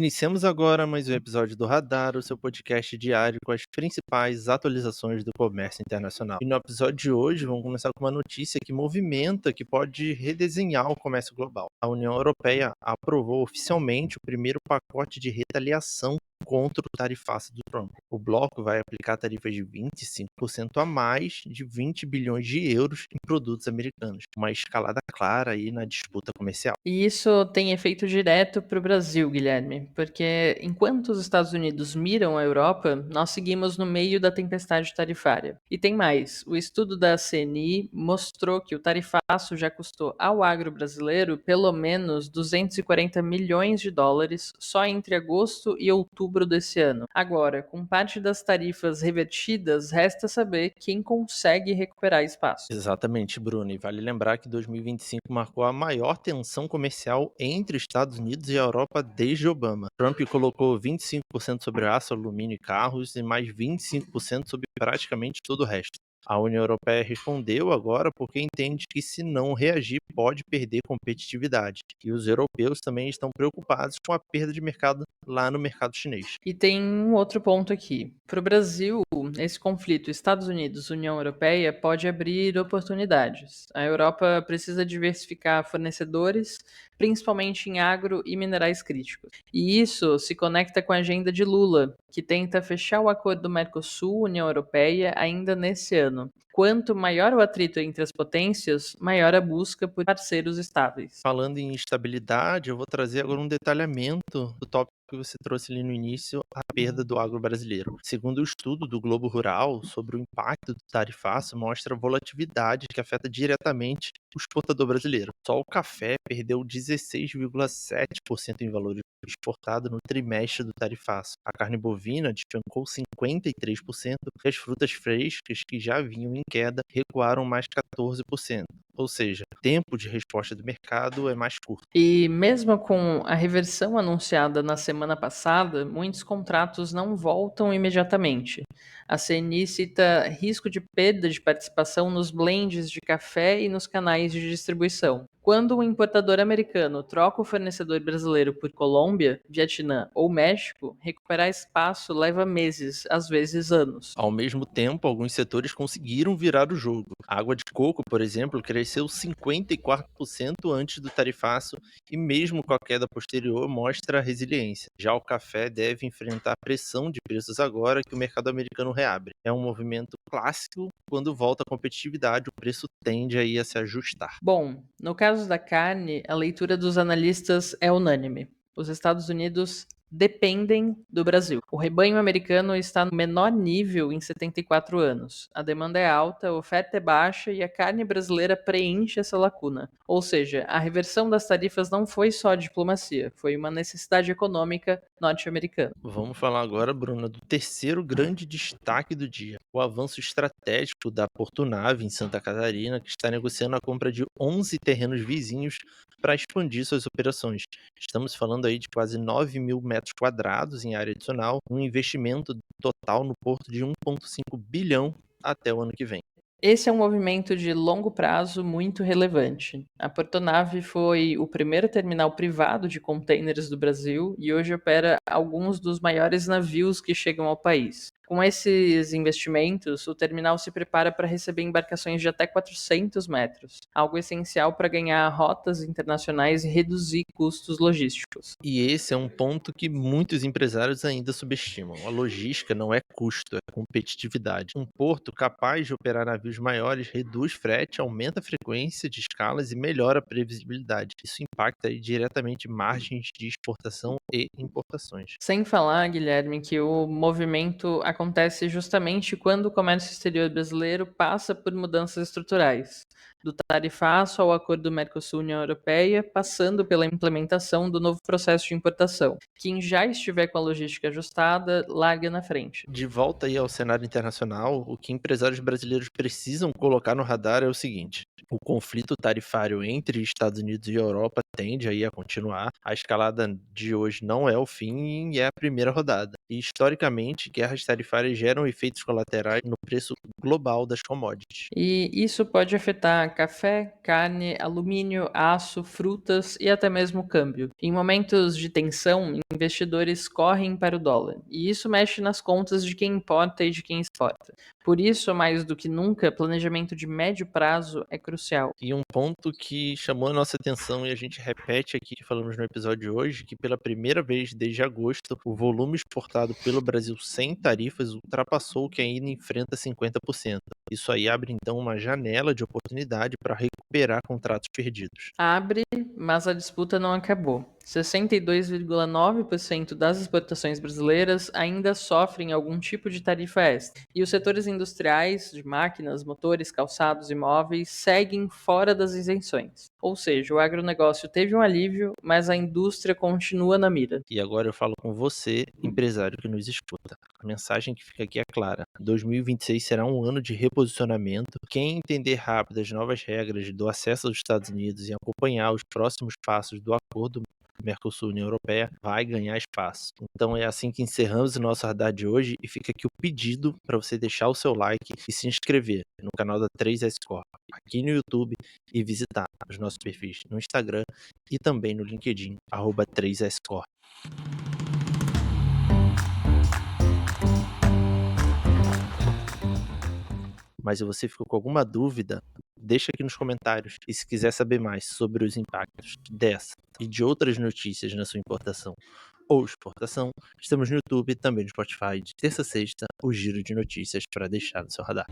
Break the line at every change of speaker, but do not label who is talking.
Iniciamos agora mais um episódio do Radar, o seu podcast diário com as principais atualizações do comércio internacional. E no episódio de hoje, vamos começar com uma notícia que pode redesenhar o comércio global. A União Europeia aprovou oficialmente o primeiro pacote de retaliação contra o tarifaço do Trump. O bloco vai aplicar tarifas de 25% a mais de 20 bilhões de euros em produtos americanos, uma escalada clara aí na disputa comercial.
E isso tem efeito direto para o Brasil, Guilherme, porque enquanto os Estados Unidos miram a Europa, nós seguimos no meio da tempestade tarifária. E tem mais: o estudo da CNI mostrou que o tarifaço já custou ao agro brasileiro pelo menos 240 milhões de dólares só entre agosto e outubro desse ano. Agora, com parte das tarifas revertidas, resta saber quem consegue recuperar espaço.
Exatamente, Bruno. E vale lembrar que 2025 marcou a maior tensão comercial entre Estados Unidos e a Europa desde Obama. Trump colocou 25% sobre aço, alumínio e carros e mais 25% sobre praticamente todo o resto. A União Europeia respondeu agora porque entende que, se não reagir, pode perder competitividade. E os europeus também estão preocupados com a perda de mercado lá no mercado chinês.
E tem um outro ponto aqui. Para o Brasil, esse conflito Estados Unidos-União Europeia pode abrir oportunidades. A Europa precisa diversificar fornecedores, principalmente em agro e minerais críticos. E isso se conecta com a agenda de Lula, que tenta fechar o acordo Mercosul-União Europeia ainda nesse ano. Quanto maior o atrito entre as potências, maior a busca por parceiros estáveis.
Falando em estabilidade, eu vou trazer agora um detalhamento do tópico que você trouxe ali no início, a perda do agro brasileiro. Segundo o estudo do Globo Rural sobre o impacto do tarifaço, mostra a volatilidade que afeta diretamente o exportador brasileiro. Só o café perdeu 16,7% em valor exportado no trimestre do tarifaço. A carne bovina despencou 53% e as frutas frescas, que já vinham em queda, recuaram mais 14%. Ou seja, o tempo de resposta do mercado é mais curto.
E mesmo com a reversão anunciada na semana passada, muitos contratos não voltam imediatamente. A CNI cita risco de perda de participação nos blends de café e nos canais de distribuição. Quando um importador americano troca o fornecedor brasileiro por Colômbia, Vietnã ou México, recuperar espaço leva meses, às vezes anos.
Ao mesmo tempo, alguns setores conseguiram virar o jogo. A água de coco, por exemplo, cresceu 54% antes do tarifaço e, mesmo com a queda posterior, mostra resiliência. Já o café deve enfrentar pressão de preços agora que o mercado americano reabre. É um movimento clássico: quando volta a competitividade, o preço tende aí a se ajustar.
Bom, no caso da carne, a leitura dos analistas é unânime. Os Estados Unidos dependem do Brasil. O rebanho americano está no menor nível em 74 anos. A demanda é alta, a oferta é baixa e a carne brasileira preenche essa lacuna. Ou seja, a reversão das tarifas não foi só diplomacia, foi uma necessidade econômica norte-americana.
Vamos falar agora, Bruna, do terceiro grande destaque do dia: o avanço estratégico da Portunave em Santa Catarina, que está negociando a compra de 11 terrenos vizinhos para expandir suas operações. Estamos falando aí de quase 9 mil metros quadrados em área adicional, um investimento total no porto de 1,5 bilhão até o ano que vem.
Esse é um movimento de longo prazo muito relevante. A Portonave foi o primeiro terminal privado de contêineres do Brasil e hoje opera alguns dos maiores navios que chegam ao país. Com esses investimentos, o terminal se prepara para receber embarcações de até 400 metros, algo essencial para ganhar rotas internacionais e reduzir custos logísticos.
E esse é um ponto que muitos empresários ainda subestimam. A logística não é custo, é competitividade. Um porto capaz de operar navios maiores reduz frete, aumenta a frequência de escalas e melhora a previsibilidade. Isso impacta aí diretamente margens de exportação e importações.
Sem falar, Guilherme, que o movimento acontece justamente quando o comércio exterior brasileiro passa por mudanças estruturais, do tarifaço ao acordo Mercosul-União Europeia, passando pela implementação do novo processo de importação. Quem já estiver com a logística ajustada, larga na frente.
De volta aí ao cenário internacional, o que empresários brasileiros precisam colocar no radar é o seguinte: o conflito tarifário entre Estados Unidos e Europa tende aí a continuar. A escalada de hoje não é o fim e é a primeira rodada. E, historicamente, guerras tarifárias geram efeitos colaterais no preço global das commodities.
E isso pode afetar café, carne, alumínio, aço, frutas e até mesmo o câmbio. Em momentos de tensão, investidores correm para o dólar, e isso mexe nas contas de quem importa e de quem exporta. Por isso, mais do que nunca, planejamento de médio prazo é crucial.
E um ponto que chamou a nossa atenção e a gente repete aqui, que falamos no episódio de hoje, que pela primeira vez desde agosto, o volume exportado pelo Brasil sem tarifas ultrapassou o que ainda enfrenta 50%. Isso aí abre então uma janela de oportunidade para recuperar contratos perdidos.
Abre, mas a disputa não acabou. 62,9% das exportações brasileiras ainda sofrem algum tipo de tarifa extra. E os setores industriais, de máquinas, motores, calçados e móveis, seguem fora das isenções. Ou seja, o agronegócio teve um alívio, mas a indústria continua na mira.
E agora eu falo com você, empresário que nos escuta. A mensagem que fica aqui é clara: 2026 será um ano de reposicionamento. Quem entender rápido as novas regras do acesso aos Estados Unidos e acompanhar os próximos passos do acordo Mercosul-União Europeia vai ganhar espaço. Então é assim que encerramos o nosso radar de hoje e fica aqui o pedido para você deixar o seu like e se inscrever no canal da 3S Corp aqui no YouTube e visitar os nossos perfis no Instagram e também no LinkedIn, @3S Corp. Mas se você ficou com alguma dúvida, deixa aqui nos comentários. E se quiser saber mais sobre os impactos dessa e de outras notícias na sua importação ou exportação, estamos no YouTube e também no Spotify de terça a sexta, o giro de notícias para deixar no seu radar.